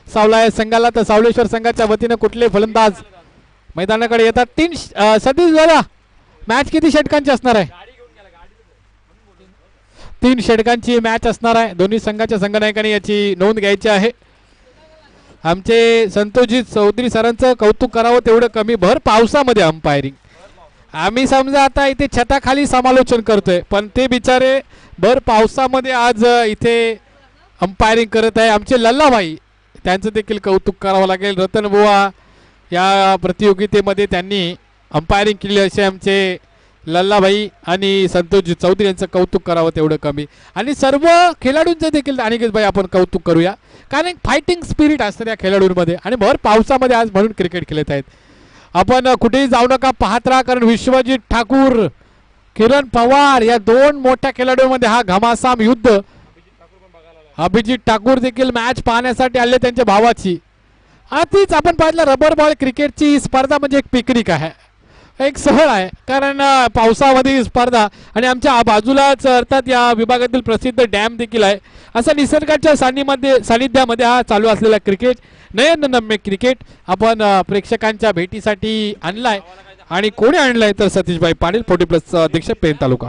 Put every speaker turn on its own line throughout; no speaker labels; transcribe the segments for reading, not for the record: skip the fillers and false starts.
सावला संघाला तर सावलेश्वर संघाच्या वतीने कुठले फलंदाज मैदानाकडे येतात. 3 सतीश दादा मॅच किती षटकांची असणार आहे? 3 षटकांची मॅच असणार आहे. दोन्ही संघाच्या संघनायकांनी याची नोंद घ्यायची आहे. आमचे संतोषजी चौधरी सरांचं कौतुक करावं तेवढं कमी. भर पावसामध्ये अंपायरिंग. आम्ही समजा आता इथे छताखाली समालोचन करतोय पण ते बिचारे भर पावसामध्ये आज इथे अंपायरिंग करत आहे. आमचे लल्लाभाई त्यांचं देखील कौतुक करावं लागेल. रतन बुवा या प्रतियोगितेमध्ये त्यांनी अंपायरिंग केली असे आमचे लल्लाभाई आणि संतोषजी चौधरी यांचं कौतुक करावं तेवढं कमी. आणि सर्व खेळाडूंचं देखील अनिकेत भाई आपण कौतुक करूया कारण फायटिंग स्पिरिट असतं त्या खेळाडूंमध्ये आणि भर पावसामध्ये आज म्हणून क्रिकेट खेळत आहेत. आपण कुठेही जाऊ नका, पाहत राहा कारण विश्वजित ठाकूर किरण पवार या 2 मोठ्या खेळाडूंमध्ये हा घमासाम युद्ध. अभिजित ठाकूर देखील मॅच पाहण्यासाठी आले त्यांच्या भावाची. तीच आपण पाहिलं रबर बॉल क्रिकेटची स्पर्धा म्हणजे एक पिकनिक आहे, एक सहल आहे कारण पावसामध्ये स्पर्धा आणि आमच्या बाजूलाच अर्थात या विभागातील प्रसिद्ध डॅम देखील आहे. असं निसर्गाच्या सानिध्यामध्ये हा चालू असलेला क्रिकेट नयनरम्य क्रिकेट आपण प्रेक्षकांच्या भेटीसाठी आणलाय. आणि कोणी आणलाय तर सतीशभाई पाटील 40+ अध्यक्ष पेन तालुका.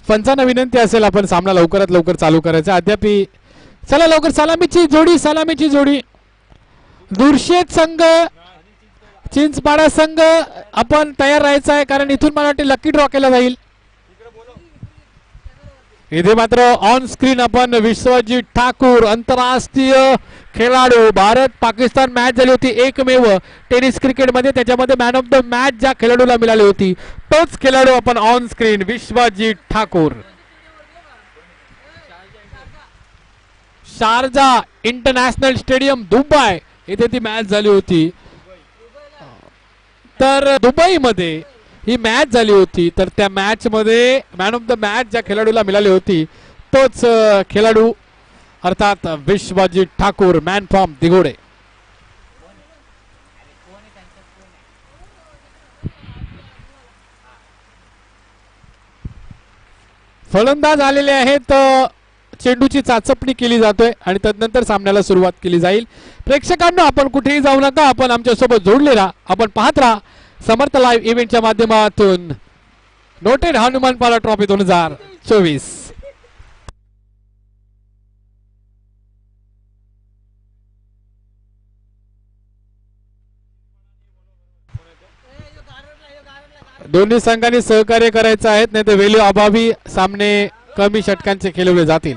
पंचांना विनंती असेल आपण सामना लवकरात लवकर चालू करायचा. अद्याप चला लवकर. सलामीची जोडी दुर्शेत संघ चिंचपाडा संघ आपण तयार राहायचं आहे कारण इथून मला वाटते लकी ड्रॉ केला जाईल. इथे मात्र ऑन स्क्रीन आपण विश्वजित ठाकूर आंतरराष्ट्रीय खेळाडू, भारत पाकिस्तान मॅच झाली होती एकमेव टेनिस क्रिकेटमध्ये, त्याच्यामध्ये मॅन ऑफ द मॅच ज्या खेळाडूला मिळाली होती तोच खेळाडू आपण on screen Vishwajit Thakur. Sharjah international stadium Dubai इथे ती मॅच झाली होती. तर दुबईमध्ये ही मॅच झाली होती तर त्या मॅच मध्ये मॅन ऑफ द मॅच ज्या खेळाडूला मिळाली होती तोच खेळाडू अर्थात विश्वजित ठाकूर मॅन फ्रॉम दिघोडे. फलंदाज आलेले आहेत. चेंडूची चाचपणी केली जातोय आणि तदनंतर सामन्याला सुरुवात केली जाईल. प्रेक्षकांना आपण कुठेही जाऊ नका, आपण आमच्यासोबत जोडले राहा, आपण पाहत राहा समर्थ लाईव्ह इव्हेंटच्या माध्यमातून नोटेड हनुमानपाला ट्रॉफी 2024. दोन्ही संघांनी सहकार्य करायचं आहे नाही तर वेल्यू अभावी सामने कमी षटकांचे खेळवले जातील.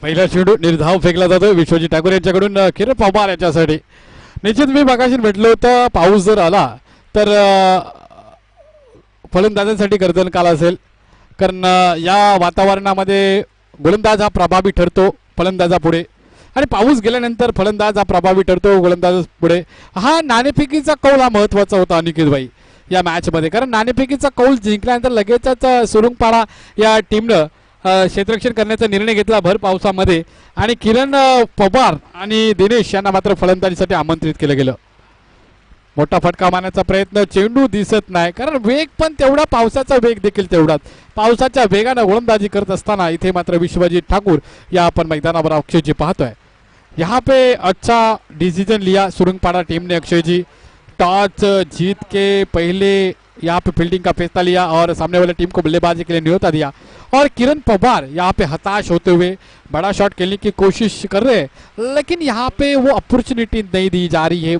पहिला चेंडू निर्धाव फेकला जातो विश्वजित ठाकूर यांच्याकडून किरण पवार याच्यासाठी. निश्चित मी मागाशी म्हटलं होतं पाऊस जर आला तर फलंदाजांसाठी गर्दनकाल असेल, कारण या वातावरणामध्ये गोलंदाज हा प्रभावी ठरतो फलंदाजापुढे आणि पाऊस गेल्यानंतर फलंदाज हा प्रभावी ठरतो गोलंदाजापुढे. हा नाणेफेकीचा कौल हा महत्त्वाचा होता अनिकेत भाई या मॅचमध्ये, कारण नाणेफेकीचा कौल जिंकल्यानंतर लगेचच सुरुंगपाडा या टीमनं क्षेत्ररक्षण करण्याचा निर्णय घेतला भर पावसामध्ये आणि किरण पवार आणि दिनेश यांना मात्र फलंदाजीसाठी आमंत्रित केलं गेलं. मोठा फटका मारण्याचा प्रयत्न, चेंडू दिसत नाही कारण वेग पण तेवढा, पावसाचा वेग देखील तेवढाच. पावसाच्या वेगानं गोलंदाजी करत असताना इथे मात्र विश्वजीत ठाकूर या आपण मैदानावर अक्षय जी पाहतोय. यहाँ पे अच्छा डिसीजन लिया सुरंगपाड़ा टीम ने अक्षय जी. टॉस जीत के पहले यहाँ पे फील्डिंग का फैसला लिया और सामने वाले टीम को बल्लेबाजी के लिए न्योता दिया और किरण पवार यहाँ पे हताश होते हुए बड़ा शॉट खेलने की कोशिश कर रहे हैं, लेकिन यहाँ पे वो अपॉर्चुनिटी नहीं दी जा रही है.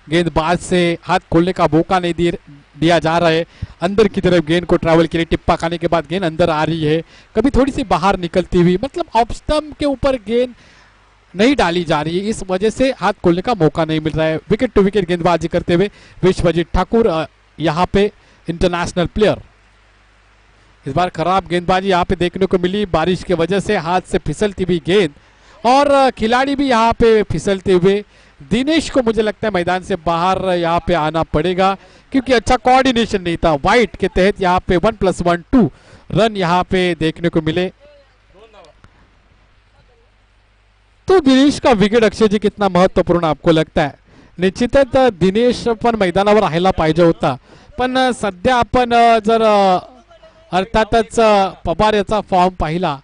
गेंदबाज से हाथ खोलने का मौका नहीं दिया जा रहा है. अंदर की तरफ गेंद को ट्रैवल के लिए टिप्पा खाने के बाद गेंद अंदर आ रही है, कभी थोड़ी सी बाहर निकलती हुई, मतलब ऑफ स्टंप के ऊपर गेंद नहीं डाली जा रही है, इस वजह से हाथ खोलने का मौका नहीं मिल रहा है. विकेट टू विकेट गेंदबाजी करते हुए विश्वजीत ठाकुर यहाँ पे इंटरनेशनल प्लेयर. इस बार खराब गेंदबाजी यहाँ पे देखने को मिली, बारिश की वजह से हाथ से फिसलती हुई गेंद और खिलाड़ी भी यहाँ पे फिसलते हुए. दिनेश को मुझे लगता है मैदान से बाहर यहाँ पे आना पड़ेगा क्योंकि अच्छा कोऑर्डिनेशन नहीं था. वाइट के तहत यहाँ पे 1+1 2 रन यहाँ पे देखने को मिले. तो दिनेश का विकेट अक्षय जी कितना महत्वपूर्ण आपको लगता है? निश्चितच दिनेश पण मैदानावर राहायला पाहिजे होता, पण सध्या आपण जर अर्थातच पवार याचा फॉर्म पाहिला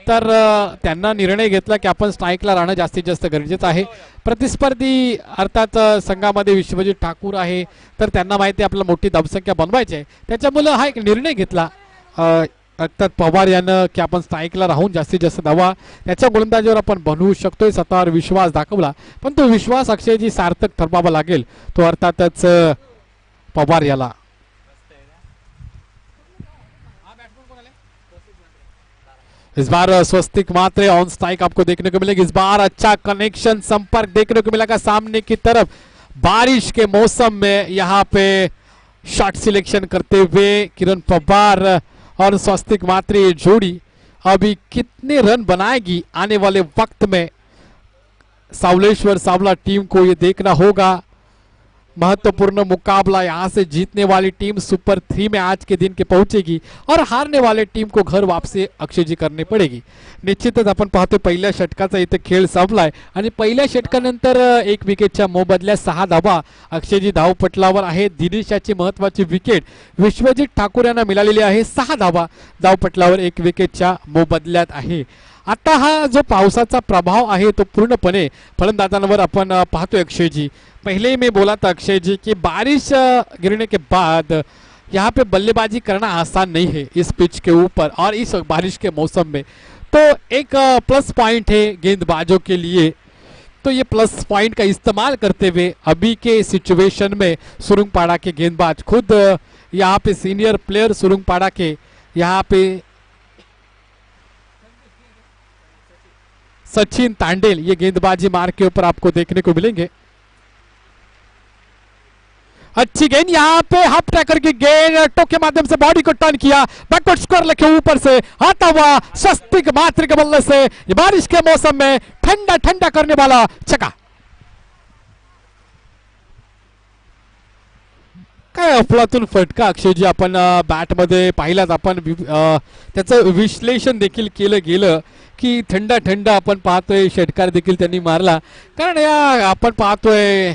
तर त्यांना निर्णय घेतला की आपण स्ट्राईकला राहणं जास्तीत जास्त गरजेचं आहे. प्रतिस्पर्धी अर्थात संघामध्ये विश्वजीत ठाकूर आहे तर त्यांना माहिती आहे आपल्याला मोठी धावसंख्या बनवायची आहे, त्याच्यामुळे हा एक निर्णय घेतला अर्थात पवार यानं की आपण स्ट्राईकला राहून जास्तीत जास्त धावा त्याच्या गोलंदाजीवर आपण बनवू शकतोय. स्वतःवर विश्वास दाखवला, पण तो विश्वास अक्षयजी सार्थक ठरवावा लागेल तो अर्थातच पवार याला. इस बार स्वस्तिक मात्रे ऑन स्ट्राइक आपको देखने को मिलेगी. इस बार अच्छा कनेक्शन संपर्क देखने को मिलेगा सामने की तरफ. बारिश के मौसम में यहाँ पे शॉट सिलेक्शन करते हुए किरण पवार और स्वस्तिक मात्रे जोड़ी अभी कितने रन बनाएगी आने वाले वक्त में सावलेश्वर सावला टीम को ये देखना होगा. महत्वपूर्ण मुकाबला, यहाँ से जीतने वाली टीम सुपर 3 में आज के दिन के पहुंचेगी और हारने वाले टीम को घर वापसी अक्षय जी करनी पडेगी. निश्चितच आपण पाहतो पहिल्या षटकाचा इथे खेळ संपलाय आणि पहिल्या षटकानंतर 1 विकेटच्या मोबदल्यात 6 धावा अक्षयजी धावपटलावर आहे. दिनेश याची महत्वाची विकेट विश्वजीत ठाकूर यांना मिळालेली आहे. 6 धावा धावपटलावर 1 विकेटच्या मोबदल्यात आहे. आता हा जो पावसाचा प्रभाव आहे तो पूर्णपणे फलंदाजांवर आपण पाहतोय अक्षय जी. पहले ही मैं बोला था अक्षय जी कि बारिश गिरने के बाद यहाँ पे बल्लेबाजी करना आसान नहीं है इस पिच के ऊपर और इस बारिश के मौसम में, तो एक प्लस पॉइंट है गेंदबाजों के लिए. तो ये प्लस पॉइंट का इस्तेमाल करते हुए अभी के सिचुएशन में सुरंगपाड़ा के गेंदबाज खुद यहाँ पे सीनियर प्लेयर सुरंगपाड़ा के यहाँ पे सचिन तांडेल ये गेंदबाजी मार के ऊपर आपको देखने को मिलेंगे. अच्छी गेंद यहाँ पे हाफ ट्रैकर की गेंद टोक के माध्यम से बॉडी को टर्न किया, बैकवर्ड स्क्वायर लेके ऊपर से आता हुआ स्वस्तिक मात्र के बल्ले से ये बारिश के मौसम में ठंडा ठंडा करने वाला छक्का. काय अफलातून फटका अक्षयजी आपण बॅट मध्ये पाहिलात. आपण त्याचं विश्लेषण देखील केलं गेलं की थंडा थंडा आपण पाहतोय षटकार देखील त्यांनी मारला, कारण या आपण पाहतोय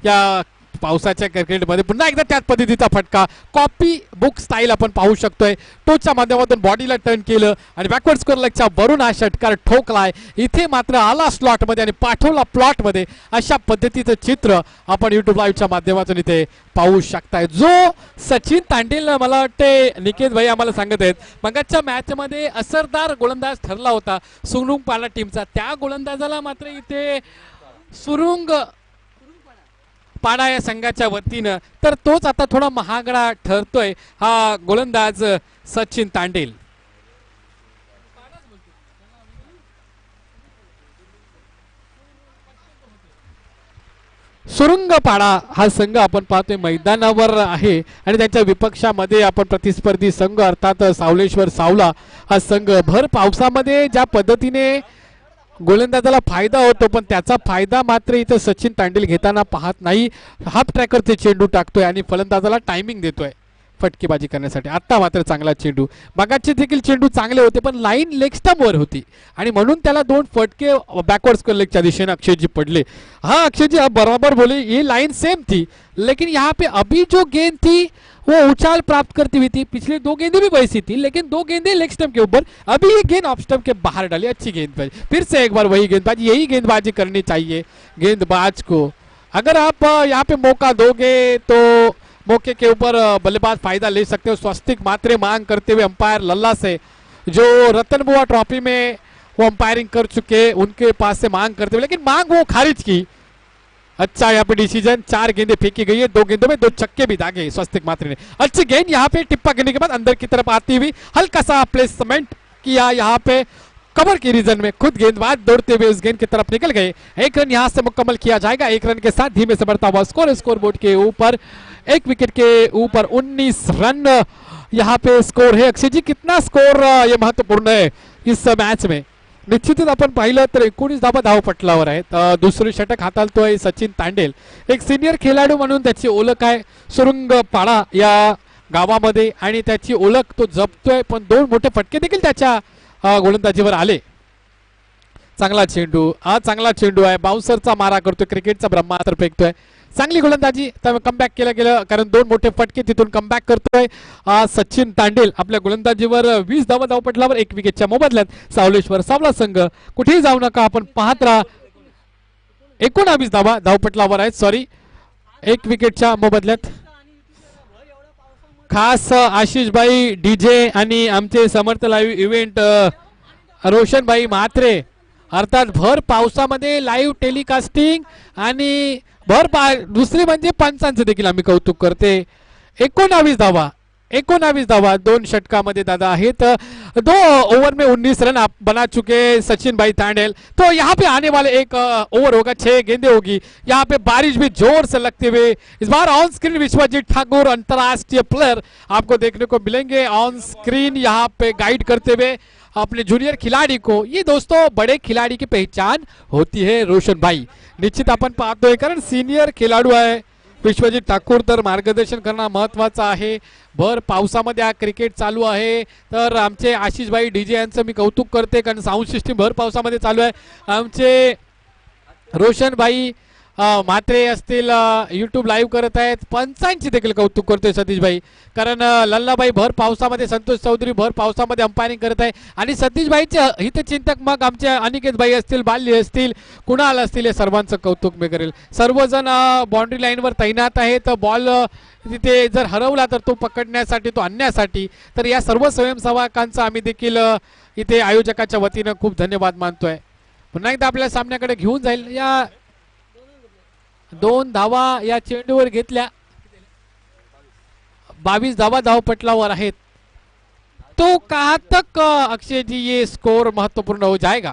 या पावसाच्या क्रिकेटमध्ये पुन्हा एकदा त्याच पद्धतीचा फटका कॉपी बुक स्टाईल आपण पाहू शकतोय. टोचच्या माध्यमातून बॉडीला टर्न केलं आणि बॅकवर्ड स्क्वेअर लेगच्या वरून हा षटकार ठोकलाय. इथे मात्र आला स्लॉट मध्ये आणि पाठवला प्लॉट मध्ये. अशा पद्धतीचं चित्र आपण YouTube लाईव्हच्या माध्यमातून इथे पाहू शकताय. जो सचिन तांडेल मला वाटते निकेत भाई आम्हाला सांगत आहेत मगाच्या मॅच मध्ये असरदार गोलंदाज ठरला होता सुरंगपाड़ा टीमचा, त्या गोलंदाजाला मात्र इथे पाडा या संघाच्या वतीनं तर तोच आता थोडा महागडा ठरतोय हा गोलंदाज सचिन तांडेल. सुरुंगपाडा हा संघ आपण पाहतोय मैदानावर आहे आणि त्यांच्या विपक्षामध्ये आपण प्रतिस्पर्धी संघ अर्थात सावलेश्वर सावला हा संघ भर पावसामध्ये ज्या पद्धतीने गोलंदाजाला फायदा होतो पण त्याचा फायदा मात्र इथं सचिन तांडेल घेताना पाहत नाही. हाफ ट्रॅकरचे चेंडू टाकतोय आणि फलंदाजाला टायमिंग देतोय फटकेबाजी करण्यासाठी. आता मात्र चांगला चेंडू, बागाचे देखील चेंडू चांगले होते पण लाईन लेग स्टंप वर होती आणि म्हणून त्याला 2 फटके बैकवर्ड स्क्वायर लेगच्या दिशेने अक्षय जी पडले. हाँ अक्षय जी आप बराबर बोले, ये लाइन सेम थी लेकिन यहाँ पे अभी जो गेंद थी वो उछाल प्राप्त करती हुई थी. पिछले 2 गेंदें भी वैसी थी लेकिन 2 गेंदें लेग स्टंप के ऊपर, अभी ये गेंद ऑफ स्टंप के बाहर डाली. अच्छी गेंदबाजी, फिर से एक बार वही गेंदबाजी, यही गेंदबाजी करनी चाहिए गेंदबाज को. अगर आप यहाँ पे मौका दोगे तो मौके के ऊपर बल्लेबाज फायदा ले सकते हो. स्वस्तिक मात्रे मांग करते हुए अंपायर लल्ला से, जो रतन बुआ ट्रॉफी में वो अंपायरिंग कर चुके, उनके पास से मांग करते हुए, लेकिन मांग वो खारिज की. अच्छा यहाँ पे डिसीजन, 4 गेंदें फेंकी गई है, 2 गेंदों में 2 छक्के भी दागे स्वस्तिक मात्रे ने. अच्छी गेंद यहाँ पे टिप्पा करने के बाद अंदर की तरफ आती हुई हल्का सा प्लेसमेंट किया यहाँ पे कवर की रीजन में, खुद गेंदबाज दौड़ते हुए उस गेंद की तरफ निकल गए. 1 रन यहाँ से मुकम्मल किया जाएगा. 1 रन के साथ धीमे से बढ़ता हुआ स्कोर बोर्ड के ऊपर 1 विकेट के ऊपर 19 रन यहाँ पे स्कोर है. अक्षय जी कितना स्कोर ये महत्वपूर्ण है इस मैच में. निश्चितच आपण पाहिलं तर 19 धावा धावपटलावर आहेत. दुसरे षटक हाताळतोय सचिन तांडेल. एक सिनियर खेळाडू म्हणून त्याची ओळख आहे सुरुंगपाडा या गावामध्ये आणि त्याची ओळख तो जपतोय पण 2 मोठे फटके देखील त्याच्या गोलंदाजीवर आले. चांगला चेंडू, हा चांगला चेंडू आहे, बाउन्सरचा मारा करतोय, क्रिकेटचा ब्रह्मास्त्र फेकतोय. चांगली गोलंदाजी, कमबॅक केलं गेलं कारण 2 मोठे फटके तिथून कमबॅक करतोय सचिन तांडेल. आपल्या गोलंदाजीवर 20 धावा धावपटलावर 1 विकेटच्या मोबदल्यात सावलेश्वर सावला संघ. कुठेही जाऊ नका, आपण पाहत राहा. 19 धावा धावपटलावर आहेत, सॉरी 1 विकेटच्या मोबदल्यात. खास आशिषभाई डीजे आणि आमचे समर्थ लाईव्ह इव्हेंट रोशनभाई म्हात्रे अर्थात भर पावसामध्ये लाईव्ह टेलिकास्टिंग आणि दुसरी म्हणजे पंचांचं देखील आम्ही कौतुक करते. 19 धावा 2 षटकामध्ये दादा आहेत. 2 ओवर में 19 रन बना चुके सचिन भाई तांडेल. तो यहाँ पे आने वाले 1 ओवर होगा, 6 गेंदें होगी. यहाँ पे बारिश भी जोर से लगते हुए इस बार ऑन स्क्रीन विश्वजीत ठाकुर अंतरराष्ट्रीय प्लेयर आपको देखने को मिलेंगे ऑन स्क्रीन यहाँ पे गाइड करते हुए अपने जूनियर खिलाड़ी को. ये दोस्तों बड़े खिलाड़ी की पहचान होती है रोशन भाई. निश्चित आपण पाहतोय कारण सिनियर खेळाडू आहे विश्वजीत ठाकूर, तर मार्गदर्शन करणं महत्त्वाचं आहे. भर पावसामध्ये हा क्रिकेट चालू आहे तर आमचे आशिषभाई डीजे यांचं मी कौतुक करते कारण साऊंड सिस्टीम भर पावसामध्ये चालू आहे. आमचे रोशनभाई म्हात्रे असतील यूट्यूब लाईव्ह करत आहेत. पंचांची देखील कौतुक करतोय सतीशभाई कारण लल्लाबाई भर पावसामध्ये, संतोष चौधरी भर पावसामध्ये अंपायरिंग करत आहे आणि सतीशभाईचे हितचिंतक मग आमचे अनिकेतभाई असतील, बाल्य असतील, कुणाल असतील, या सर्वांचं कौतुक मी करेल. सर्वजण बाउंड्री लाईनवर तैनात आहेत. बॉल तिथे जर हरवला तर तो पकडण्यासाठी, तो आणण्यासाठी. तर या सर्व स्वयंसेवकांचा आम्ही देखील इथे आयोजकाच्या वतीनं खूप धन्यवाद मानतोय. पुन्हा एकदा आपल्या सामन्याकडे घेऊन जाईल. या 2 धावा या चेंडूवर घेतल्या. 22 धावा धावपटलावर आहेत. तो कहाँ तक अक्षय जी ये स्कोर महत्वपूर्ण हो जाएगा.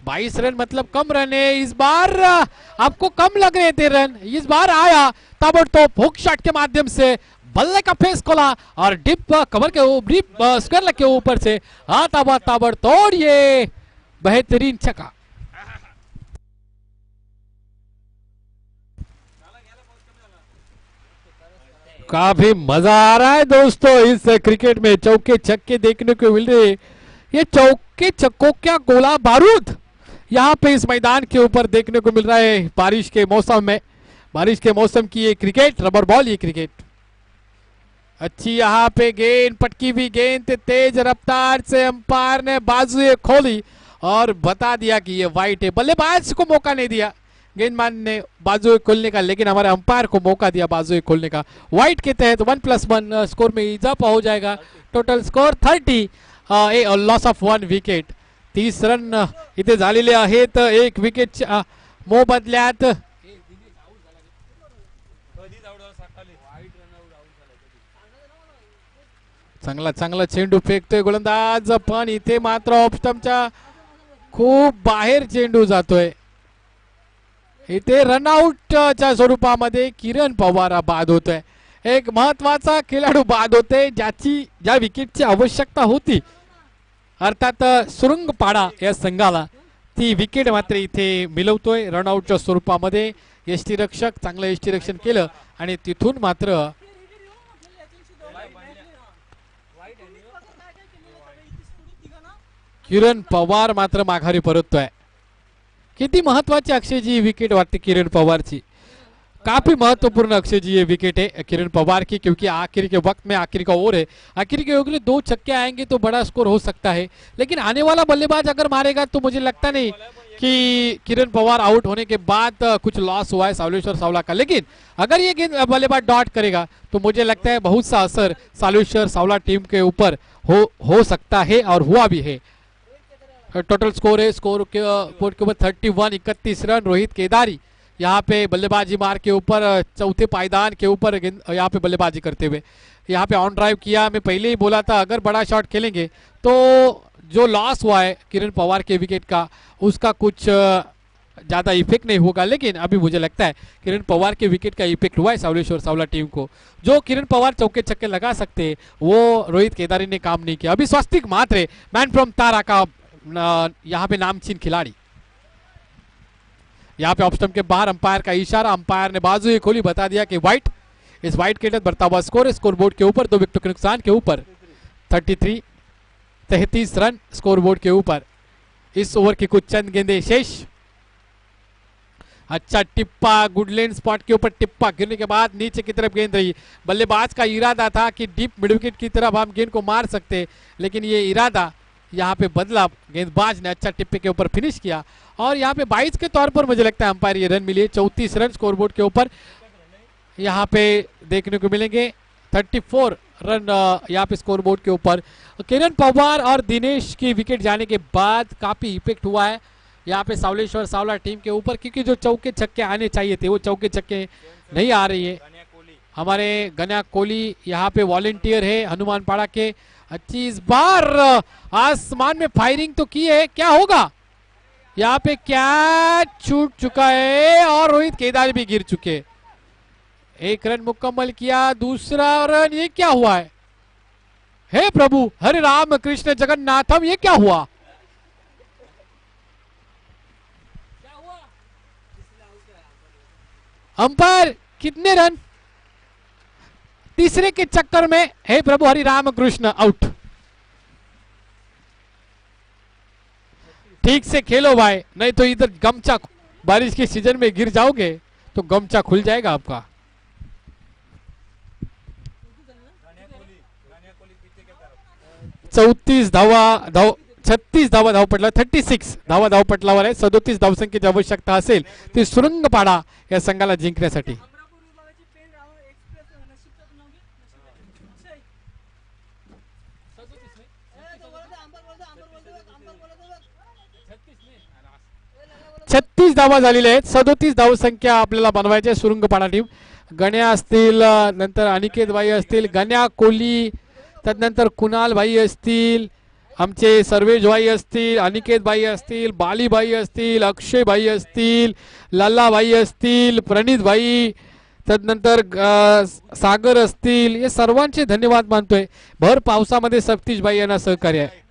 22 रन मतलब कम रन है. इस बार आपको कम लग रहे थे रन, इस बार आया ताबड़तोड़ हुक शॉट के माध्यम से बल्ले का फेस खोला और डिप कवर के डिप स्क्वायर के ऊपर से ताबड़तोड़ ये बेहतरीन छक्का. काफी मजा आ रहा है दोस्तों इस क्रिकेट में. चौके छक्के देखने को मिल रहे. ये चौके छक्कों क्या गोला बारूद यहाँ पे इस मैदान के ऊपर देखने को मिल रहा है बारिश के मौसम में. बारिश के मौसम की ये क्रिकेट, रबर बॉल ये क्रिकेट. अच्छी यहाँ पे गेंद, पटकी हुई गेंद तेज रफ्तार से अंपायर ने बाजुए खोली और बता दिया कि ये वाइट है. बल्लेबाज को मौका नहीं दिया गेंदबाज ने बाजुए खोलने का, लेकिन हमारे अंपायर को मौका दिया बाजुए खोलने का. वाइट के तहत 1+1 स्कोर में इजाफा हो जाएगा. Total score 30, loss of 1 wicket. 30 run इथे झालेले आहेत 1 विकेट मोबदल्यात. चांगला चेंडू फेकतोय गोलंदाज पण इथे मात्र ऑफ स्टंपच्या खूप बाहेर चेंडू जातोय. इथे रनआउटच्या स्वरूपामध्ये किरण पवार हा बाद होतोय. एक महत्वाचा खेळाडू बाद होते ज्या विकेटची आवश्यकता होती. अर्थात सुरुंगपाडा या संघाला ती विकेट मात्र इथे मिळवतोय रनआउटच्या स्वरूपामध्ये. यष्टीरक्षक चांगलं यष्टीरक्षण केलं आणि तिथून मात्र किरण पवार मात्र माघारी परततोय. किती महत्वाची अक्षयजी ही विकेट वाटते किरण पवारची. काफी महत्वपूर्ण अक्षय जी ये विकेट है किरण पवार की, क्योंकि आखिर के वक्त में आखिर का ओवर है, आखिर के ओवर में 2 छक्के आएंगे तो बड़ा स्कोर हो सकता है. लेकिन आने वाला बल्लेबाज अगर मारेगा तो मुझे लगता नहीं कि किरण पवार आउट होने के बाद कुछ लॉस हुआ है सावलेश्वर सावला का. लेकिन अगर ये गेंद बल्लेबाज डॉट करेगा तो मुझे लगता है बहुत सा असर सावलेश्वर सावला टीम के ऊपर हो सकता है और हुआ भी है. टोटल स्कोर है स्कोर के ऊपर 31 31 रन. रोहित केदारी यहाँ पे बल्लेबाजी मार के ऊपर चौथे पायदान के ऊपर यहाँ पे बल्लेबाजी करते हुए यहाँ पे ऑन ड्राइव किया. मैं पहले ही बोला था अगर बड़ा शॉट खेलेंगे तो जो लॉस हुआ है किरण पवार के विकेट का उसका कुछ ज़्यादा इफेक्ट नहीं होगा. लेकिन अभी मुझे लगता है किरण पवार के विकेट का इफेक्ट हुआ है सावलेश्वर सावला टीम को. जो किरण पवार चौके छक्के लगा सकते हैं वो रोहित केदारी ने काम नहीं किया. अभी स्वस्तिक मात्रे मैन फ्रॉम तारा का यहाँ पे नामचीन खिलाड़ी. यहाँ पे ऑफ स्टंप के बाहर अंपायर का इशारा, अंपायर ने बाजू ही खोली, बता दिया कि व्हाइट. इस व्हाइट के तहत बढ़ता हुआ स्कोर स्कोर बोर्ड के ऊपर 2 विकेटों के नुकसान के ऊपर 33 रन स्कोर बोर्ड के ऊपर. इस ओवर की कुछ चंद गेंदे शेष. अच्छा टिप्पा गुडलैंड स्पॉट के ऊपर टिप्पा गिरने के बाद नीचे की तरफ गेंद रही. बल्लेबाज का इरादा था कि डीप मिड विकेट की तरफ हम गेंद को मार सकते, लेकिन ये इरादा यहाँ पे बदला. गेंदबाज ने अच्छा टिप्पे के ऊपर फिनिश किया और यहाँ पे 22 के तौर पर मुझे लगता है अंपायर ये रन मिले. 34 रन स्कोरबोर्ड के ऊपर यहाँ पे देखने को मिलेंगे. 34 रन यहाँ पे स्कोरबोर्ड के ऊपर. किरण पवार और दिनेश की विकेट जाने के बाद काफी इफेक्ट हुआ है यहाँ पे सावलेश्वर सावला टीम के ऊपर, क्योंकि जो चौके छक्के आने चाहिए थे वो चौके छक्के नहीं आ रही है. हमारे गन्या कोहली यहाँ पे वॉलेंटियर है हनुमानपाड़ा के. अच्छी इस बार आसमान में फायरिंग तो की है, क्या होगा यहाँ पे? क्या छूट चुका है और रोहित केदार भी गिर चुके. 1 रन मुकम्मल किया, दूसरा रन. ये क्या हुआ है? हे प्रभु हरे राम कृष्ण जगन्नाथम, ये क्या हुआ? अंपायर कितने रन? तीसरे के चक्कर में हे प्रभु हरि राम कृष्ण आउट. ठीक से खेलो भाई, नहीं तो इधर गमछा, बारिश के सीजन में गिर जाओगे तो गमछा खुल जाएगा आपका. चौतीस धावा 36 धावा धावपटला 36 धावपटलावर आहे. 37 धावसंख्येची आवश्यकता असेल ती सुरुंगपाडा या संघाला जिंकण्यासाठी. छत्तीस धावा झालेल्या आहेत. 37 धावसंख्या आपल्याला बनवायची सुरुंगपाडा टीम. गण्या असतील, नंतर अनिकेत भाई असतील, गण्या कोहली, त्यानंतर कुणाल भाई असतील, आमचे सर्वेश भाई असतील, अनिकेत भाई असतील, बाली भाई असतील, अक्षय भाई असतील, लल्ला भाई असतील, प्रणित भाई, त्यानंतर सागर असतील. हे सर्वांचे धन्यवाद मानतोय. भर पावसामध्ये सतीश भाई यांना सहकार्य आहे.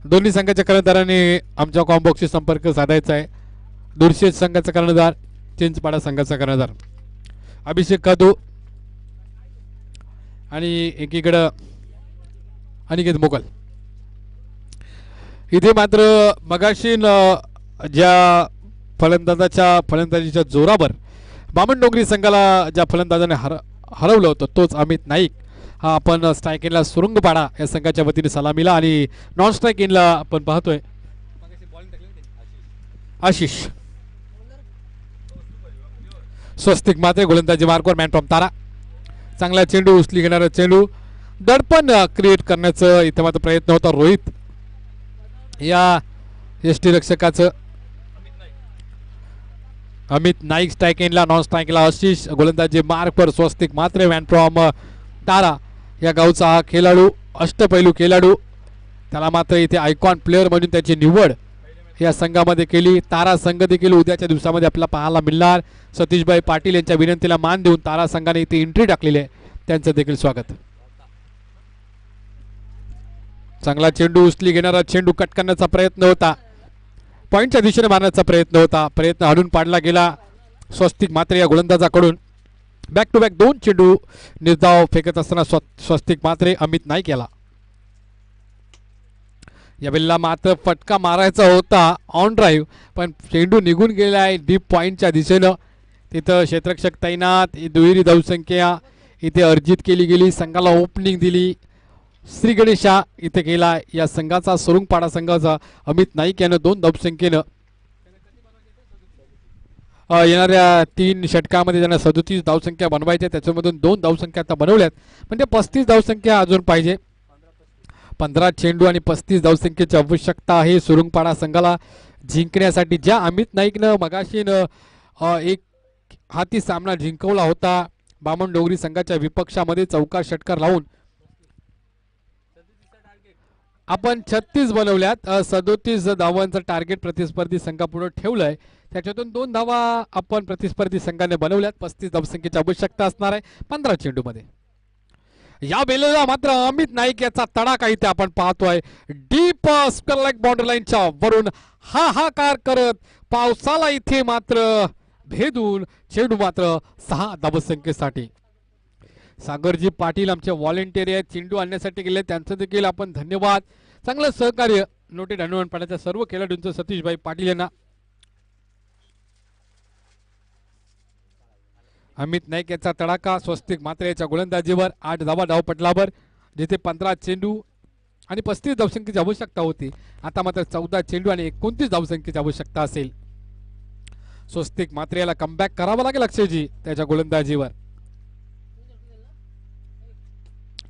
दोन्ही संघाच्या कर्णधारांनी आमच्या कॉम्बॉक्सशी संपर्क साधायचा आहे. दुर्शेत संघाचा कर्णधार, चिंचपाडा संघाचा कर्णधार अभिषेक कादू आणि एकीकडं अनिकेत मोगल. इथे मात्र मगाशी ज्या फलंदाजीच्या जोरावर बामणडोंगरी संघाला ज्या फलंदाजाने हरवलं होतं तोच अमित नाईक हा आपण स्ट्राईक इनला सुरुंगपाडा या संघाच्या वतीने सलामीला आणि नॉन स्ट्राईक इनला आपण पाहतोय आशिष. स्वस्तिक मात्रे गोलंदाजी मार्कवर मॅन फ्रॉम तारा. चांगला चेंडू उचली घेणारा चेंडू दडपण क्रिएट करण्याचं इथे मात्र प्रयत्न होता रोहित या यष्टीरक्षकाचं. अमित नाईक स्ट्राईक इनला, नॉन स्ट्राईकला आशिष. गोलंदाजी मार्कवर स्वस्तिक मात्रे मॅन फ्रॉम तारा या गावचा हा खेळाडू, अष्टपैलू खेळाडू. त्याला मात्र इथे आयकॉन प्लेअर म्हणून त्याची निवड या संघामध्ये केली. तारा संघ देखील उद्याच्या दिवसामध्ये आपल्याला पाहायला मिळणार. सतीशभाई पाटील यांच्या विनंतीला मान देऊन तारा संघाने इथे एंट्री टाकलेली आहे, त्यांचं देखील स्वागत. चांगला चेंडू उचली घेणारा चेंडू कट करण्याचा प्रयत्न होता, पॉईंटच्या दिशेने मारण्याचा प्रयत्न होता, प्रयत्न हाडून पाडला गेला स्वस्तिक मात्रे या गोलंदाजाकडून. बॅक टू बॅक 2 चेंडू निर्धाव फेकत असताना स्वस्तिक मात्रे अमित नाईक याला. या वेळेला मात्र फटका मारायचा होता ऑन ड्राईव्ह, पण चेंडू निघून गेला आहे डीप पॉईंटच्या दिशेनं. तिथं क्षेत्ररक्षक तैनात, दुहेरी धावसंख्या इथे अर्जित केली गेली. संघाला ओपनिंग दिली श्री गणेशा इथे केला या संघाचा, सुरुंगपाडा संघाचा अमित नाईक यानं 2 धावसंख्येनं येणाऱ्या 3 षटकामध्ये त्यांना 37 धावसंख्या बनवायच्या, त्याच्यामधून 2 धावसंख्या आता बनवल्यात, म्हणजे 35 धावसंख्या अजून पाहिजे. 15 चेंडू आणि 35 धावसंख्येची आवश्यकता आहे सुरुंगपाडा संघाला जिंकण्यासाठी. ज्या अमित नाईकनं मगाशीनं एक हाती सामना जिंकवला होता बामणडोंगरी संघाच्या विपक्षामध्ये चौकार षटकार लावून आपण 36 बनवल्यात. 37 धावांचं टार्गेट प्रतिस्पर्धी संघापुढे ठेवलंय, त्याच्यातून 2 धावा आपण प्रतिस्पर्धी संघाने बनवल्यात. 35 धावसंख्येची आवश्यकता असणार आहे 15 चेंडूमध्ये. या वेळेला मात्र अमित नाईक याचा तडाखा इथे आपण पाहतोय. डीप स्क्वेअर लेग बाउंड्री लाईनच्या वरून हाहाकार करत पावसाला इथे मात्र भेदून चेंडू मात्र 6 धावसंख्येसाठी. सागरजी पाटील आमचे व्हॉलेंटियर आहेत, चेंडू आणण्यासाठी गेले, त्यांचं देखील आपण धन्यवाद. चांगलं सहकार्य नोटेड हनुमान पाड्याच्या सर्व खेळाडूंचं सतीशभाई पाटील यांना. अमित नाईक याचा तडाखा स्वस्तिक मात्रे याच्या गोलंदाजीवर 8 धावा धावपटलावर, जिथे 15 चेंडू आणि 35 धावसंख्येची आवश्यकता होती, आता मात्र 14 चेंडू आणि 29 धावसंख्येची आवश्यकता असेल. स्वस्तिक मात्रे याला कमबॅक करावा लागेल अक्षयजी त्याच्या गोलंदाजीवर.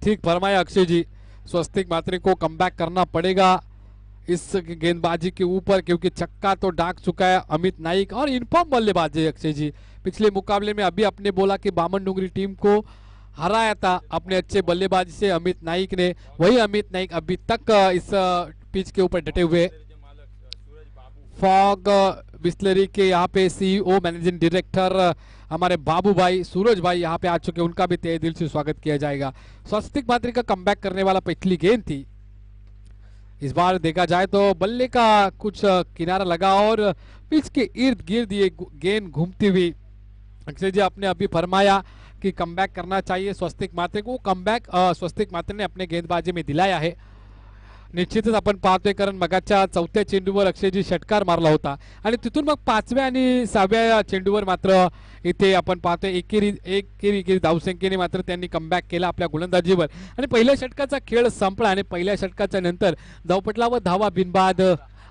ठीक फरमाया अक्षय जी, स्वस्तिक मात्रे को कमबैक करना पड़ेगा इस गेंदबाजी के ऊपर, क्योंकि छक्का तो डाक चुका है अमित नाईक और इनफॉर्म बल्लेबाज है अक्षय जी. पिछले मुकाबले में अभी आपने बोला कि बामणडोंगरी टीम को हराया था अपने अच्छे बल्लेबाजी से अमित नाईक ने, वही अमित नाईक अभी तक इस पिच के ऊपर डटे हुए. फॉग बिस्लरी के यहाँ पे सीईओ मैनेजिंग डायरेक्टर हमारे बाबू भाई सूरज भाई यहाँ पे आ चुके, उनका भी तहे दिल से स्वागत किया जाएगा. स्वस्तिक मात्रे का कमबैक करने वाला पिछली गेंद थी, इस बार देखा जाए तो बल्ले का कुछ किनारा लगा और पिच के इर्द गिर्द ये गेंद घूमती हुई. अक्षय जी आपने अभी फरमाया कि कमबैक करना चाहिए स्वस्तिक मात्रे को, कमबैक स्वस्तिक मात्रे ने अपने गेंदबाजी में दिलाया है. निश्चितच आपण पाहतोय, कारण मगाच्या 4थ्या चेंडूवर अक्षयजी षटकार मारला होता आणि तिथून मग 5व्या आणि 6व्या चेंडूवर मात्र इथे आपण पाहतोय एकेरी धावसंख्येने मात्र त्यांनी कमबॅक केला आपल्या गोलंदाजीवर आणि पहिल्या षटकाचा खेळ संपला. आणि पहिल्या षटकाच्या नंतर धावपटलावर धावा बिनबाद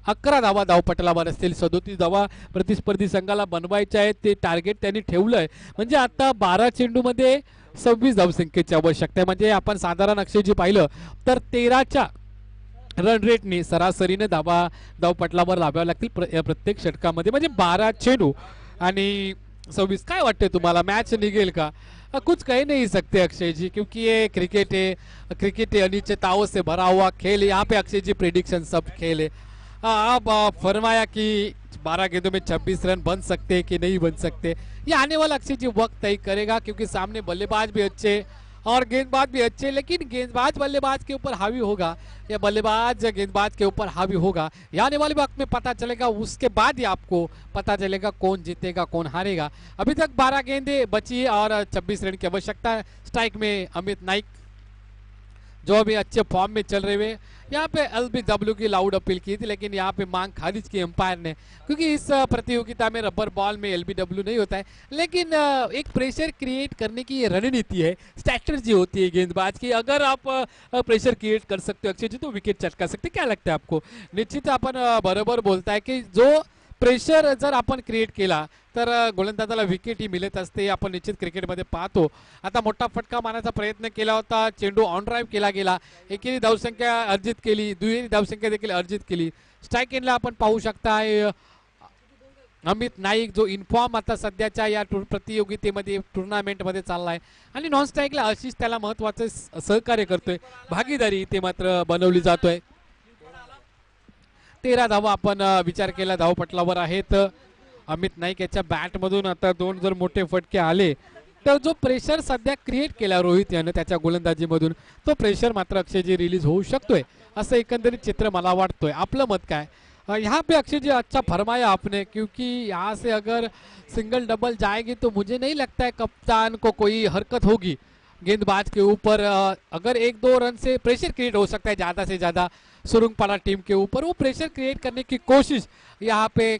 11 धावा धावपटलावर असतील. 37 धावा प्रतिस्पर्धी संघाला बनवायच्या आहेत, ते टार्गेट त्यांनी ठेवलंय. म्हणजे आता 12 चेंडूमध्ये 26 धावसंख्येची आवश्यकता आहे. म्हणजे आपण साधारण अक्षयजी पाहिलं तर 13च्या रन रेटने सरासरीने धावपटलावर लावाव्या लागतील प्रत्येक षटकामध्ये. म्हणजे 12 चेंडू आणि 26. काय वाटते तुम्हाला, मॅच निघेल का? कुछ कह नहीं सकते अक्षय जी, क्योंकि ये क्रिकेट है अनिश्चितताओं से भरा हुआ खेल है. यहाँ पे अक्षय जी प्रेडिक्शन सब खेल है. आप फरमाया कि 12 गेंदों में 26 रन बन सकते कि नहीं बन सकते, ये आने वाला अक्षय जी वक्त तय करेगा, क्योंकि सामने बल्लेबाज भी अच्छे और गेंदबाज भी अच्छे, लेकिन गेंदबाज बल्लेबाज के ऊपर हावी होगा या बल्लेबाज गेंदबाज के ऊपर हावी होगा, ये आने वाले वक्त में पता चलेगा। उसके बाद ही आपको पता चलेगा कौन जीतेगा कौन हारेगा। अभी तक 12 गेंदें बची है और 26 रन की आवश्यकता है। स्ट्राइक में अमित नाइक जो अभी अच्छे फॉर्म में चल रहे हुए। यहाँ पे एलबीडब्ल्यू की लाउड अपील की थी, लेकिन यहाँ पे मांग खारिज की एम्पायर ने, क्योंकि इस प्रतियोगिता में रबर बॉल में एलबीडब्ल्यू नहीं होता है। लेकिन एक प्रेशर क्रिएट करने की ये रणनीति है, स्ट्रैटेजी होती है गेंदबाज की। अगर आप प्रेशर क्रिएट कर सकते हो अक्षय जी, तो विकेट चटका सकते। क्या लगता है आपको? निश्चित आपण बरोबर बोलताय की जो प्रेशर जर आपण क्रिएट केला तर गोलंदाजाला विकेट ही मिळत असते, आपण निश्चित क्रिकेटमध्ये पाहतो। आता मोठा फटका मारण्याचा प्रयत्न केला होता, चेंडू ऑन ड्राइव केला गेला, एकेरी धावसंख्या अर्जित केली, दुहेरी धावसंख्या देखील अर्जित केली। स्ट्राइक एंडला आपण पाहू शकता अमित नाईक जो इन्फॉर्म आता सध्याच्या या प्रतियोगितेमध्ये टुर्नामेंटमध्ये चाललाय आणि नॉन स्ट्राइकला आशिष त्याला महत्त्वाचे सहकार्य करतोय, भागीदारी इथे मात्र बनवली जातोय। 13 धावा आपण विचार केला धावपटलावर आहेत। अमित नाईक याच्या बॅटमधून आता 2 जर मोठे फटके आले तर जो प्रेशर सध्या क्रिएट केला रोहित यानं त्याच्या गोलंदाजीमधून, तो प्रेशर मात्र अक्षय जी रिलीज होऊ शकतोय असं एकंदरीत चित्र मला वाटतोय। आपलं मत काय? यहाँ पे अक्षय जी अच्छा फरमाया आपने, क्योंकि यहाँ से अगर सिंगल डबल जाएगी तो मुझे नहीं लगता है कप्तान को कोई हरकत होगी गेंदबाज के ऊपर। अगर 1-2 रन से प्रेशर क्रिएट हो सकता है ज़्यादा से ज़्यादा सुरंगपाड़ा टीम के ऊपर, वो प्रेशर क्रिएट करने की कोशिश यहाँ पे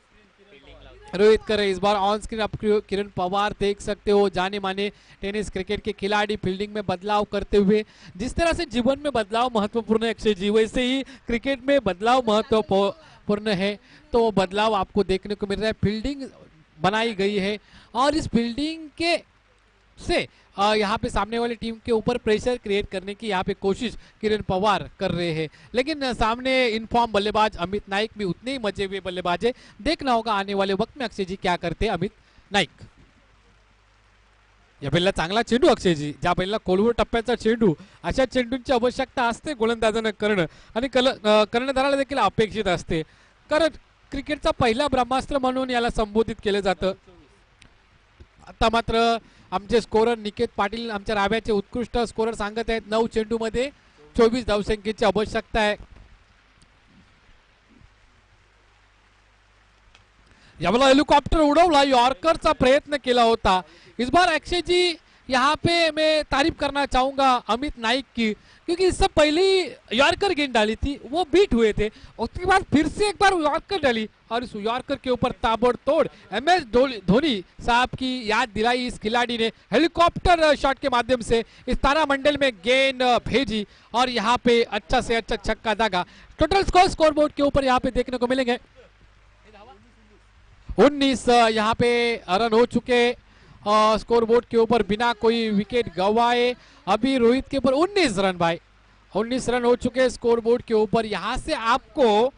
रोहित कर रहे। इस बार ऑन स्क्रीन आप किरण पवार देख सकते हो, जाने माने टेनिस क्रिकेट के खिलाड़ी फील्डिंग में बदलाव करते हुए। जिस तरह से जीवन में बदलाव महत्वपूर्ण है अक्षय जी, वैसे ही क्रिकेट में बदलाव महत्वपूर्ण है, तो वो बदलाव आपको देखने को मिल रहा है। फील्डिंग बनाई गई है और इस फील्डिंग के से यहाँ पे सामने वाली टीम के ऊपर प्रेशर क्रिएट करने की यहाँ पे कोशिश किरण पवार कर रहे हैं, लेकिन सामने इनफॉर्म बल्लेबाज अमित नाईक भी उतने ही मजे हुए बल्लेबाज है। देखना होगा आने वाले वक्त में अक्षय जी क्या करते अमित नाईक। या पहिला चांगला चेंडू अक्षय जी, ज्या पहिला कोलवर टप्प्याचा चेंडू, अशा चेंडूंची आवश्यकता असते गोलंदाजानं करणं आणि कर्णधाराला देखील अपेक्षित असते, कारण क्रिकेटचा पहिला ब्रह्मास्त्र म्हणून याला संबोधित केलं जातं। आता मात्र आमचे स्कोरर निकेत पाटील आमच्या राव्याचे उत्कृष्ट स्कोरर सांगत आहेत 9 चेंडू मध्ये 24 धावसंख्येची आवश्यकता आहे। यावेळेला हेलिकॉप्टर उडवला, यॉर्करचा प्रयत्न केला होता। इस बार अक्षय जी यहाँ पे मैं तारीफ करना चाहूंगा अमित नाईक की, क्योंकि इससे पहले यॉर्कर गेंद डाली थी, वो बीट हुए थे, उसके बाद फिर से एक बार यॉर्कर डाली और इस यॉर्कर के ऊपर ताबड़तोड़ MS धोनी साहब की याद दिलाई इस खिलाड़ी ने। हेलीकॉप्टर शॉट के माध्यम से इस तारामंडल में गेंद भेजी और यहाँ पे अच्छा से अच्छा छक्का दागा। टोटल स्कोर बोर्ड के ऊपर यहाँ पे देखने को मिलेंगे 19 यहाँ पे रन हो चुके स्कोर बोर्ड के ऊपर बिना कोई विकेट गंवाए। अभी रोहित के ऊपर 19 रन भाई, 19 रन हो चुके स्कोर बोर्ड के ऊपर। यहाँ से आपको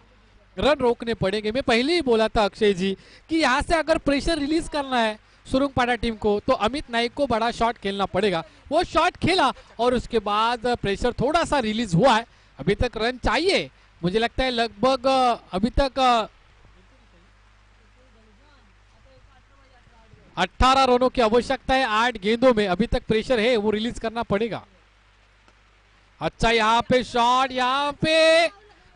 रन रोकने पड़ेंगे। मैं पहले ही बोला था अक्षय जी कि यहाँ से अगर प्रेशर रिलीज करना है सुरंगपाड़ा टीम को, तो अमित नाईक को बड़ा शॉट खेलना पड़ेगा। वो शॉट खेला और उसके बाद प्रेशर थोड़ा सा रिलीज हुआ है। अभी तक रन चाहिए, मुझे लगता है लगभग अभी तक 18 रनों की आवश्यकता है 8 गेंदों में। अभी तक प्रेशर है, वो रिलीज करना पड़ेगा। अच्छा यहाँ पे शॉट, यहाँ पे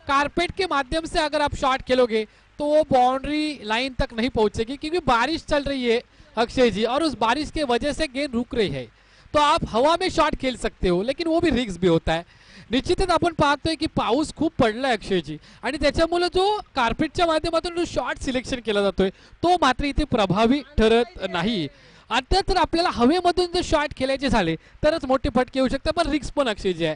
कारपेट के माध्यम से अगर आप शॉट खेलोगे तो वो बाउंड्री लाइन तक नहीं पहुंचेगी, क्योंकि बारिश चल रही है अक्षय जी, और उस बारिश के वजह से गेंद रुक रही है। तो आप हवा में शॉट खेल सकते हो, लेकिन वो भी रिस्क भी होता है। निश्चितच आपण पाहतोय की पाऊस खूप पडलाय अक्षय जी, आणि त्याच्यामुळे जो कार्पेटच्या माध्यमातून जो शॉट सिलेक्शन केला जातोय तो मात्र इथे प्रभावी ठरत नाही। आता तर आपल्याला हवेमधून जर शॉट खेळायचे झाले तरच मोठे फटके येऊ शकतात, पण रिस्क पण अक्षय जी आहे।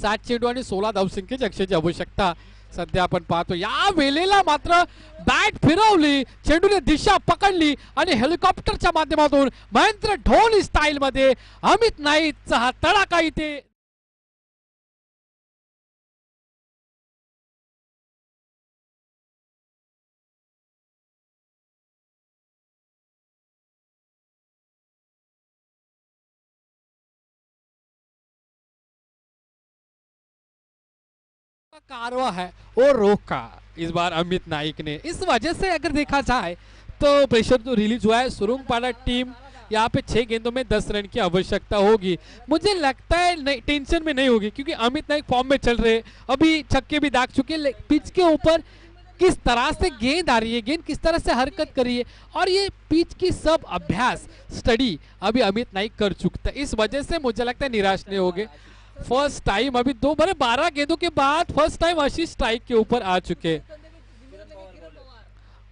7 चेंडू आणि 16 धावसंख्येची अक्षयची आवश्यकता सध्या आपण पाहतो। या वेळेला मात्र बॅट फिरवली, चेंडूने दिशा पकडली आणि हेलिकॉप्टरच्या माध्यमातून महेंद्र धोनी स्टाईल मध्ये अमित नाईकचा हा तडाखा इथे कारवा है वो रोका इस बार अमित नाईक ने। इस वजह से अगर देखा जाए तो प्रेशर तो रिलीज हुआ है। सुरंगपाड़ा टीम यहाँ पे 6 गेंदों में 10 रन की आवश्यकता होगी। मुझे लगता है नहीं, टेंशन में नहीं होगी क्योंकि अमित नाइक फॉर्म में चल रहे, अभी छक्के भी दाग चुके। पिच के ऊपर किस तरह से गेंद आ रही है, गेंद किस तरह से हरकत कर रही है, और ये पिच की सब अभ्यास स्टडी अभी अमित नाइक कर चुका है। इस वजह से मुझे लगता है निराश नहीं होंगे। फर्स्ट टाइम अभी 12 गेंदों के बाद फर्स्ट टाइम आशीष स्ट्राइक के ऊपर आ चुके।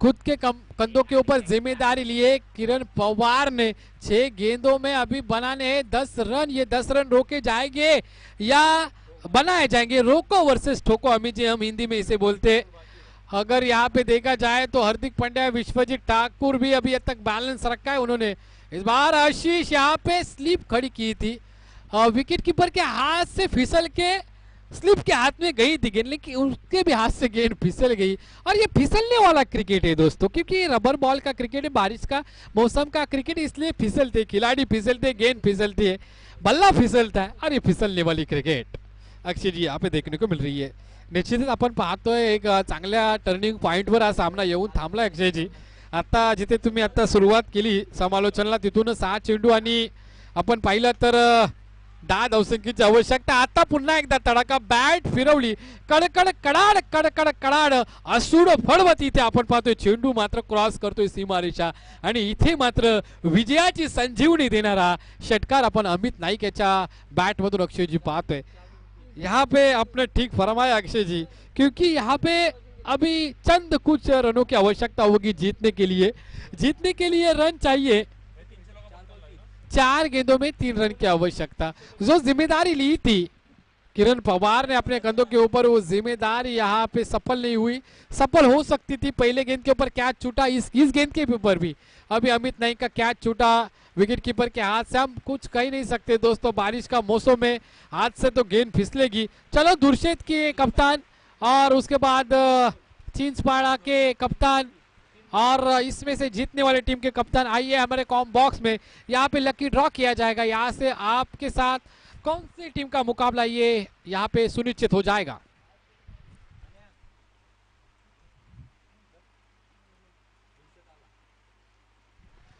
खुद के कंधों के ऊपर जिम्मेदारी लिए किरण पवार ने 6 गेंदों में अभी बनाने हैं 10 रन। ये 10 रन रोके जाएंगे या बनाए जाएंगे? रोको वर्सेस ठोको अमित जी, हम हिंदी में इसे बोलते हैं। अगर यहाँ पे देखा जाए तो हार्दिक पांड्या, विश्वजीत ठाकुर भी अभी तक बैलेंस रखा है उन्होंने। इस बार आशीष यहाँ पे स्लिप खड़ी की थी, विकेट कीपर के हाथ से फिसल के स्लिप के हाथ में गई थी गेंद, लेकिन उसके भी हाथ से गेंद फिसल गई। और ये फिसलने वाला क्रिकेट है दोस्तों, क्योंकि रबर बॉल का क्रिकेट है, बारिश का मौसम का क्रिकेट, इसलिए फिसलते, खिलाड़ी फिसलते, गेंद फिसलती है, बल्ला फिसलता है, और ये फिसलने वाली क्रिकेट अक्षय जी यहाँ पे देखने को मिल रही है। निश्चितच आपण पाहतोय एक चांगल्या टर्निंग पॉइंटवर हा सामना येऊन थांबला अक्षयजी। आता जिथे तुम्ही आता सुरुवात केली समालोचनाला तिथून 6 चेंडू आणि आपण पाहिलं तर 10 धावसंख्येची आवश्यकता। आता पुन्हा एकदा तडाखा, बॅट फिरवली, कडकड कडाड कडकड कडाड असूड फळवत इथे आपण पाहतोय चेंडू मात्र क्रॉस करतोय सीमारेषा, आणि इथे मात्र विजयाची संजीवनी देणारा षटकार आपण अमित नाईक याच्या बॅटमधून अक्षयजी पाहतोय। यहाँ पे आपने ठीक फरमाया अक्षय जी, क्योंकि यहाँ पे अभी चंद कुछ रनों की आवश्यकता होगी जीतने के लिए। जीतने के लिए रन चाहिए, 4 गेंदों में 3 रन की आवश्यकता। जो जिम्मेदारी ली थी किरण पवार ने अपने कंधों के ऊपर, वो जिम्मेदारी यहाँ पे सफल नहीं हुई। सफल हो सकती थी, पहले गेंद के ऊपर कैच छूटा, इस गेंद के ऊपर भी अभी अमित नाइक का कैच छूटा विकेट कीपर के हाथ से। हम कुछ कह नहीं सकते दोस्तों, बारिश का मौसम है, हाथ से तो गेंद फिसलेगी। चलो दुर्शेत के कप्तान और उसके बाद चिंचपाड़ा के कप्तान और इसमें से जीतने वाले टीम के कप्तान आइए हमारे कॉम बॉक्स में। यहाँ पे लकी ड्रॉ किया जाएगा, यहाँ से आपके साथ कौन सी टीम का मुकाबला ये यहाँ पे सुनिश्चित हो जाएगा।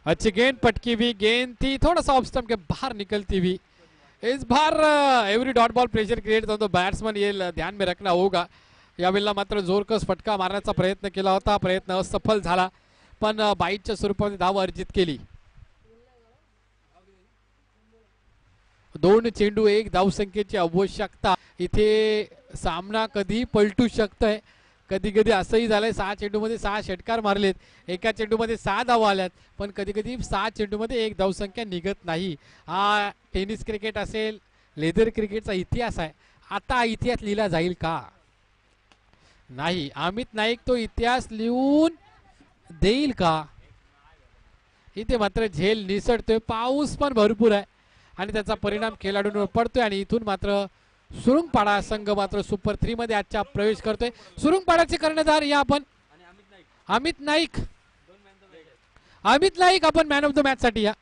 अच्छी गेंद, पटकी हुई गेंद थी, थोड़ा सा ऑफ स्टंप के बाहर निकलती हुई। इस बार every dot ball pressure create होतो बॅट्समन, ये ध्यान में रखना होगा। यावेळेला मात्र जोरकस फटका मारण्याचा प्रयत्न केला होता, प्रयत्न असफल झाला, पण बाईटच्या स्वरूपात धाव अर्जित केली। 2 चेंडू 1 धावसंख्येची आवश्यकता। इथे सामना कधी पलटू शकतोय, कधी कधी असंही झालंय 6 चेंडूमध्ये 6 षटकार मारलेत, एका चेंडूमध्ये 6 धावा आल्यात, पण कधी कधी 6 चेंडूमध्ये 1 धावसंख्या निघत नाही। हा टेनिस क्रिकेट असेल, लेदर क्रिकेटचा इतिहास आहे। आता इतिहास लिहिला जाईल का? नाही, अमित नाईक तो इतिहास लिहून देईल का? इथे मात्र झेल निसटतोय, पाऊस पण भरपूर आहे आणि त्याचा परिणाम खेळाडूंवर पडतोय, आणि इथून मात्र सुरुंगपाडा संघ मात्र सुपर 3 मध्ये आजच्या प्रवेश करतोय। सुरुंगपाडाचे कर्णधार या आपण अमित नाईक आपण मॅन ऑफ द मॅच साठी या।